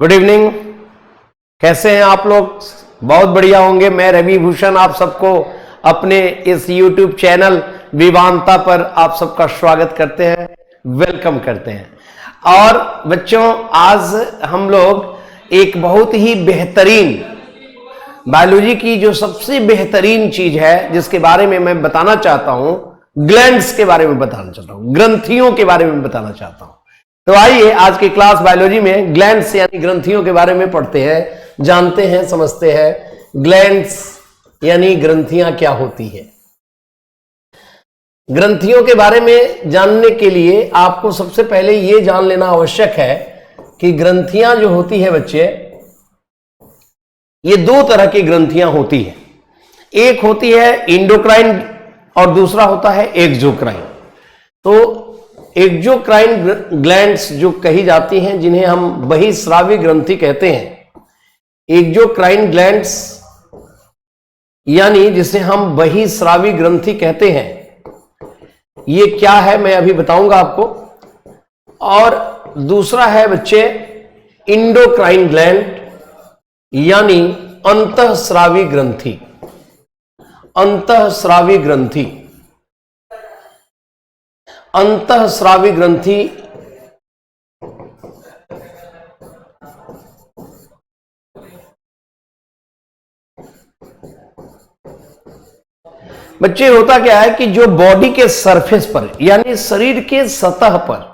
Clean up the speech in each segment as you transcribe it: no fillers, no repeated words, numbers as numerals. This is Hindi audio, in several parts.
Good evening. कैसे हैं आप लोग? बहुत बढ़िया होंगे। मैं रवि भूषण आप सबको अपने इस YouTube चैनल विवांता पर आप सबका स्वागत करते हैं, वेलकम करते हैं। और बच्चों, आज हम लोग एक बहुत ही बेहतरीन बायोलॉजी की जो सबसे बेहतरीन चीज है जिसके बारे में मैं बताना चाहता हूं, ग्लैंड्स के बारे में बताना चाहता हूं, ग्रंथियों के बारे में बताना चाहता हूं। तो आइए आज की क्लास बायोलॉजी में ग्लैंड्स यानी ग्रंथियों के बारे में पढ़ते हैं, जानते हैं, समझते हैं। ग्लैंड्स यानी ग्रंथियां क्या होती है। ग्रंथियों के बारे में जानने के लिए आपको सबसे पहले यह जान लेना आवश्यक है कि ग्रंथियां जो होती है बच्चे, ये दो तरह की ग्रंथियां होती है। एक होती है इंडोक्राइन और दूसरा होता है एक्सोक्राइन। तो एक्सोक्राइन ग्लैंड्स जो कही जाती हैं, जिन्हें हम बहिस्रावी ग्रंथि कहते हैं, एक्सोक्राइन ग्लैंड्स यानी जिसे हम बहिस्रावी ग्रंथि कहते हैं, ये क्या है मैं अभी बताऊंगा आपको। और दूसरा है बच्चे इंडोक्राइन ग्लैंड यानी अंतःस्रावी ग्रंथि। अंतःस्रावी ग्रंथि, अंतःस्रावी ग्रंथि बच्चे होता क्या है कि जो बॉडी के सरफेस पर यानी शरीर के सतह पर,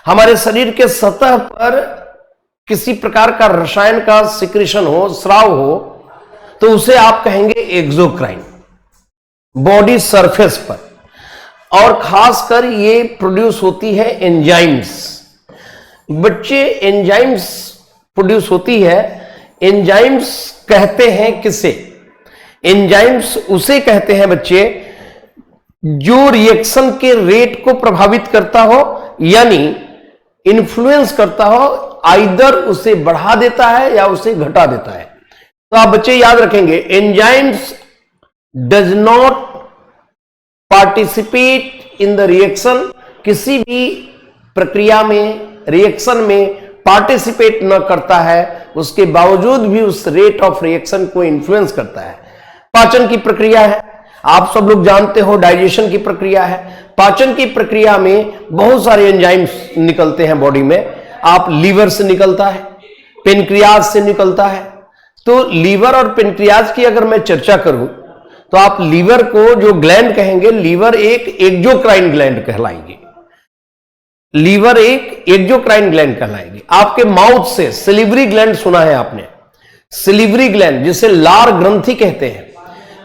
हमारे शरीर के सतह पर किसी प्रकार का रसायन का सिक्रीशन हो, स्राव हो, तो उसे आप कहेंगे एक्सोक्राइन, बॉडी सरफेस पर। और खासकर ये प्रोड्यूस होती है एंजाइम्स। बच्चे एंजाइम्स प्रोड्यूस होती है। एंजाइम्स कहते हैं किसे? एंजाइम्स उसे कहते हैं बच्चे जो रिएक्शन के रेट को प्रभावित करता हो यानी इन्फ्लुएंस करता हो, आइदर उसे बढ़ा देता है या उसे घटा देता है। तो आप बच्चे याद रखेंगे, enzymes does not participate in the reaction. किसी भी प्रक्रिया में, रिएक्शन में पार्टिसिपेट न करता है, उसके बावजूद भी उस रेट ऑफ रिएक्शन को इन्फ्लुएंस करता है। पाचन की प्रक्रिया है, आप सब लोग जानते हो, डाइजेशन की प्रक्रिया है। पाचन की प्रक्रिया में बहुत सारे एंजाइम्स निकलते हैं बॉडी में। आप लीवर से निकलता है, पेनक्रियाज से निकलता है। तो लीवर और पेनक्रियाज की अगर मैं चर्चा करूं तो आप लीवर को जो ग्लैंड कहेंगे, लीवर एक एक्सोक्राइन ग्लैंड कहलाएगी। लीवर एक एक्सोक्राइन ग्लैंड कहलाएगी। आपके माउथ से सिलिवरी ग्लैंड सुना है आपने, सिलिवरी ग्लैंड जिसे लार ग्रंथि कहते हैं।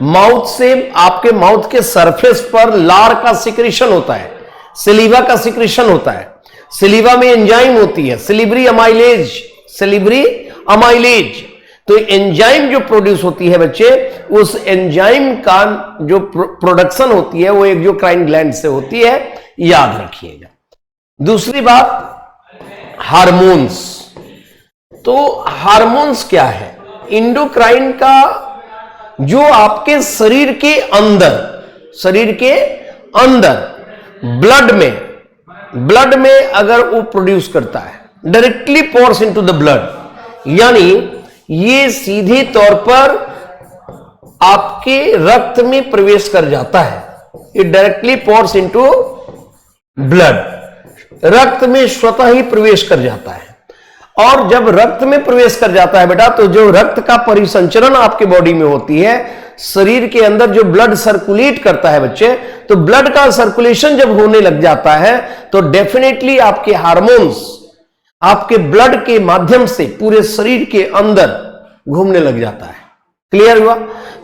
माउथ से, आपके माउथ के सरफेस पर लार का सिक्रीशन होता है, सिलीवा का सिक्रीशन होता है। सिलीवा में एंजाइम होती है, सिलिवरी अमाइलेज, सिलिवरी अमाइलेज। तो एंजाइम जो प्रोड्यूस होती है बच्चे, उस एंजाइम का जो प्रोडक्शन होती है वो एक्सोक्राइन ग्लैंड से होती है, याद रखिएगा। दूसरी बात, हार्मोन्स। तो हार्मोन्स क्या है? इंडोक्राइन का जो आपके शरीर के अंदर, शरीर के अंदर ब्लड में अगर वो प्रोड्यूस करता है, directly pores into the blood, यानी ये सीधे तौर पर आपके रक्त में प्रवेश कर जाता है। It directly pores into blood, रक्त में स्वतः ही प्रवेश कर जाता है। और जब रक्त में प्रवेश कर जाता है बेटा, तो जो रक्त का परिसंचरण आपके बॉडी में होती है, शरीर के अंदर जो ब्लड सर्कुलेट करता है बच्चे, तो ब्लड का सर्कुलेशन जब होने लग जाता है तो डेफिनेटली आपके हार्मोन्स आपके ब्लड के माध्यम से पूरे शरीर के अंदर घूमने लग जाता है। क्लियर हुआ?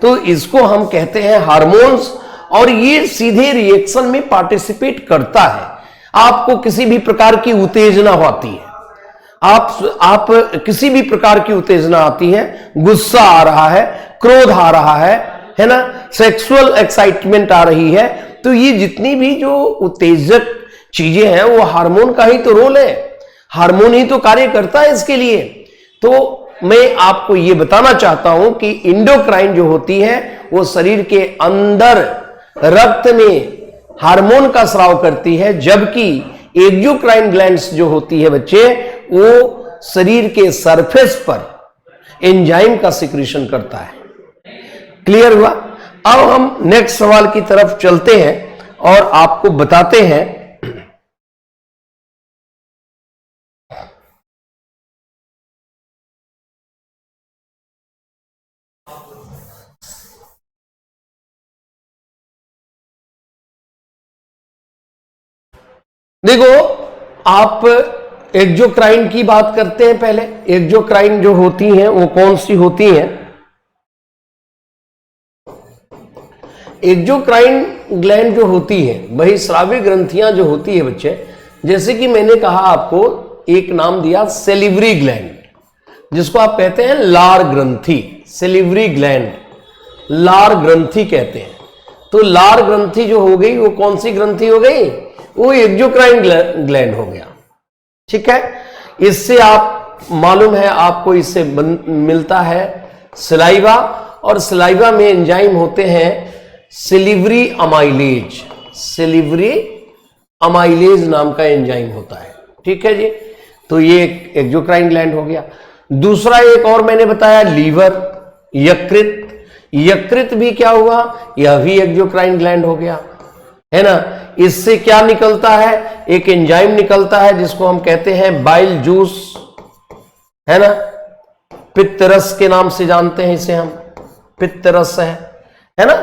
तो इसको हम कहते हैं हार्मोन्स। और ये सीधे रिएक्शन में पार्टिसिपेट करता है। आपको किसी भी प्रकार की उत्तेजना होती है, आप किसी भी प्रकार की उत्तेजना आती है, गुस्सा आ रहा है, क्रोध आ रहा है ना, सेक्सुअल एक्साइटमेंट आ रही है, तो ये जितनी भी जो उत्तेजक चीजें हैं वो हार्मोन का ही तो रोल है, हार्मोन ही तो कार्य करता है इसके लिए। तो मैं आपको ये बताना चाहता हूं कि इंडोक्राइन जो होती है वो शरीर के अंदर रक्त में हार्मोन का स्राव करती है, जबकि एक्सोक्राइन ग्लैंड्स जो होती है बच्चे, वो शरीर के सरफेस पर एंजाइम का सिक्रीशन करता है। क्लियर हुआ? अब हम नेक्स्ट सवाल की तरफ चलते हैं और आपको बताते हैं देखो, आप एक्सोक्राइन की बात करते हैं। पहले एक्सोक्राइन जो होती हैं वो कौन सी होती हैं? एक्सोक्राइन ग्लैंड जो होती है वही स्रावी ग्रंथियां जो होती है बच्चे, जैसे कि मैंने कहा आपको एक नाम दिया सेलिवरी ग्लैंड, जिसको आप कहते हैं लार ग्रंथि। सेलिवरी ग्लैंड लार ग्रंथि कहते हैं। तो लार ग्रंथि जो हो गई वो कौन सी ग्रंथि हो गई? वो एक्सोक्राइन ग्लैंड हो गया। ठीक है, इससे आप मालूम है आपको, इससे मिलता है सलाइवा, और सलाइवा में एंजाइम होते हैं सिलिवरी अमाइलेज। सिलिवरी अमाइलेज नाम का एंजाइम होता है। ठीक है जी, तो ये एक एक्सोक्राइन ग्लैंड हो गया। दूसरा एक और मैंने बताया लीवर, यकृत। यकृत भी क्या हुआ? यह भी एक्सोक्राइन ग्लैंड हो गया, है ना। इससे क्या निकलता है? एक एंजाइम निकलता है जिसको हम कहते हैं बाइल जूस, है ना। पित्तरस के नाम से जानते हैं इसे हम, पित्तरस है ना।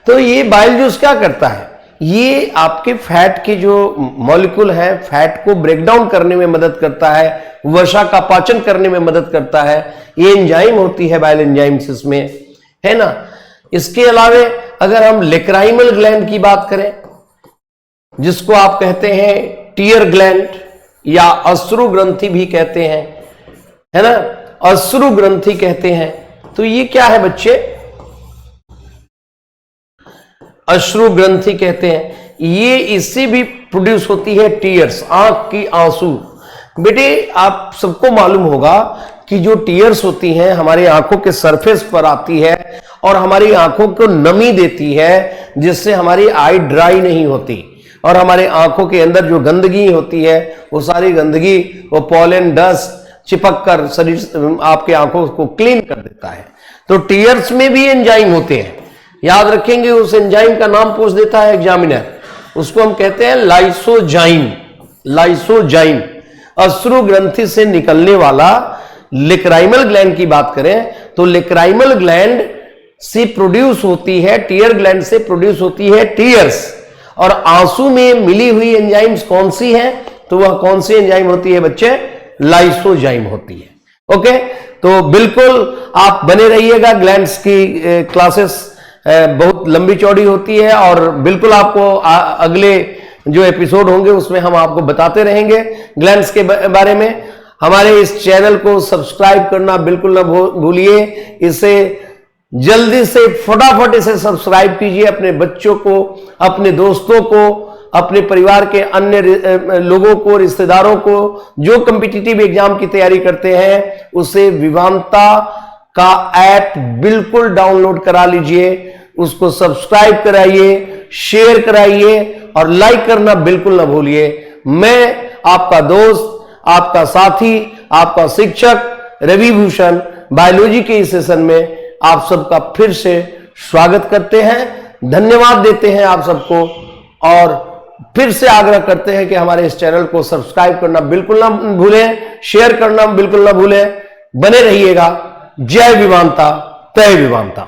तो ये बाइल जूस क्या करता है? ये आपके फैट के जो मॉलिक्यूल है, फैट को ब्रेक डाउन करने में मदद करता है, वसा का पाचन करने में मदद करता है। ये एंजाइम होती है बाइल एंजाइम्स इसमें, है ना। इसके अलावे अगर हम लेक्राइमल ग्लैंड की बात करें, जिसको आप कहते हैं टीयर ग्लैंड या अश्रु ग्रंथि भी कहते हैं, है ना, अश्रु ग्रंथि कहते हैं। तो ये क्या है बच्चे? अश्रु ग्रंथि कहते हैं। ये इससे भी प्रोड्यूस होती है टीयर्स, आंख की आंसू। बेटे आप सबको मालूम होगा कि जो टीयर्स होती हैं हमारी आंखों के सरफेस पर आती है और हमारी आंखों को नमी देती है, जिससे हमारी आई ड्राई नहीं होती, और हमारे आंखों के अंदर जो गंदगी होती है वो सारी गंदगी, वो पॉलन डस्ट चिपक कर शरीर आपके आंखों को क्लीन कर देता है। तो टीयर्स में भी एंजाइम होते हैं, याद रखेंगे। उस एंजाइम का नाम पूछ देता है एग्जामिनर, उसको हम कहते हैं लाइसोजाइम। लाइसोजाइम अश्रु ग्रंथि से निकलने वाला लेक्राइमल ग्लैंड की बात करें तो लेक्राइमल ग्लैंड से प्रोड्यूस होती है, टीयर ग्लैंड से प्रोड्यूस होती है टीयर्स। और आंसू में मिली हुई एंजाइम्स कौन सी हैं? तो वह कौन सी एंजाइम होती है बच्चे? लाइसोजाइम होती है। ओके, तो बिल्कुल आप बने रहिएगा। ग्लैंड्स की क्लासेस बहुत लंबी चौड़ी होती है और बिल्कुल आपको अगले जो एपिसोड होंगे उसमें हम आपको बताते रहेंगे ग्लैंड्स के बारे में। हमारे इस चैनल को सब्सक्राइब करना बिल्कुल ना भूलिए। इसे जल्दी से फटाफट इसे सब्सक्राइब कीजिए। अपने बच्चों को, अपने दोस्तों को, अपने परिवार के अन्य लोगों को, रिश्तेदारों को जो कॉम्पिटिटिव एग्जाम की तैयारी करते हैं, उसे विवांता का ऐप बिल्कुल डाउनलोड करा लीजिए। उसको सब्सक्राइब कराइए, शेयर कराइए और लाइक करना बिल्कुल ना भूलिए। मैं आपका दोस्त, आपका साथी, आपका शिक्षक रवि भूषण बायोलॉजी के इस सेशन में आप सबका फिर से स्वागत करते हैं, धन्यवाद देते हैं आप सबको, और फिर से आग्रह करते हैं कि हमारे इस चैनल को सब्सक्राइब करना बिल्कुल ना भूलें, शेयर करना बिल्कुल ना भूलें। बने रहिएगा। जय विवांता, तय विवांता।